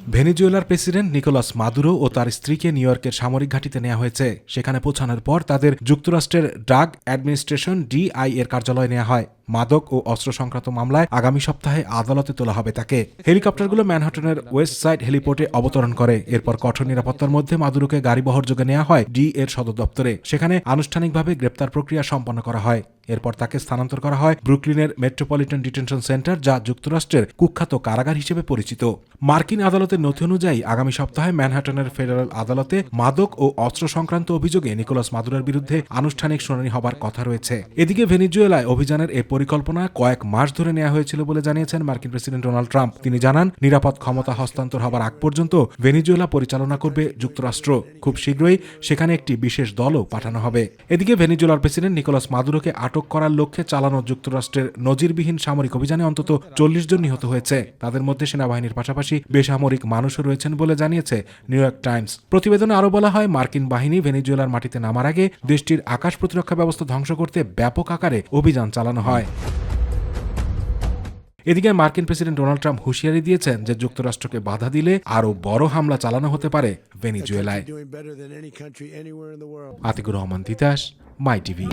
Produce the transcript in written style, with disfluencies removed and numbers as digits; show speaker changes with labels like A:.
A: ভেনেজুয়েলার president Nicolas Maduro ও তার স্ত্রীকে নিউ ইয়র্কের সামরিক ঘাঁটিতে নেওয়া হয়েছে। সেখানে পৌঁছানোর পর তাদের যুক্তরাষ্ট্রের ড্রাগ অ্যাডমিনিস্ট্রেশন ডিআই এর কার্যালয়ে নেওয়া হয়। মাদক ও অস্ত্র সংক্রান্ত মামলায় আগামী সপ্তাহে আদালতে তোলা হবে তাকে। হেলিকপ্টারগুলো ম্যানহাটনের ওয়েস্ট সাইড হেলিপোর্টে অবতরণ করে। এরপর কঠোর নিরাপত্তার মধ্যে মাদুরোকে গাড়িবহর যোগে নেওয়া হয় ডি এর সদর দপ্তরে। সেখানে আনুষ্ঠানিকভাবে গ্রেপ্তার প্রক্রিয়া সম্পন্ন করা হয়। এরপর তাকে স্থানান্তর করা হয় ব্রুকলিনের মেট্রোপলিটন ডিটেনশন সেন্টার, যা যুক্তরাষ্ট্রের কুখ্যাত কারাগার হিসেবে পরিচিত। মার্কিন আদালতের নথি অনুযায়ী আগামী সপ্তাহে ম্যানহাটনের ফেডারেল আদালতে মাদক ও অস্ত্র সংক্রান্ত অভিযোগে নিকোলাস মাদুরোর বিরুদ্ধে আনুষ্ঠানিক শুনানি হবার কথা রয়েছে। এদিকে ভেনেজুয়েলায় অভিযানের এই পরিকল্পনা কয়েক মাস ধরে নেওয়া হয়েছিল বলে জানিয়েছেন মার্কিন প্রেসিডেন্ট ডোনাল্ড ট্রাম্প। তিনি জানান, নিরাপদ ক্ষমতা হস্তান্তর হবার আগ পর্যন্ত ভেনেজুয়েলা পরিচালনা করবে যুক্তরাষ্ট্র। খুব শীঘ্রই সেখানে একটি বিশেষ দলও পাঠানো হবে। এদিকে ভেনেজুয়েলার প্রেসিডেন্ট নিকোলাস মাদুরোকে আটক করার লক্ষ্যে চালানো যুক্তরাষ্ট্রের নজিরবিহীন সামরিক অভিযানে অন্তত 40 জন নিহত হয়েছে। তাদের মধ্যে সেনাবাহিনীর পাশাপাশি বেসামরিক মানুষও রয়েছেন বলে জানিয়েছে নিউ ইয়র্ক টাইমস। প্রতিবেদনে আরও বলা হয়, মার্কিন বাহিনী ভেনেজুয়েলার মাটিতে নামার আগে দেশটির আকাশ প্রতিরক্ষা ব্যবস্থা ধ্বংস করতে ব্যাপক আকারে অভিযান চালানো হয়। এদিকে মার্কিন প্রেসিডেন্ট ডোনাল্ড ট্রাম্প হুঁশিয়ারি দিয়েছেন যে যুক্তরাষ্ট্রকে বাধা দিলে আরও বড় হামলা চালানো হতে পারে ভেনেজুয়েলায়। আতিকুর রহমান তিতাস, মাই টিভি।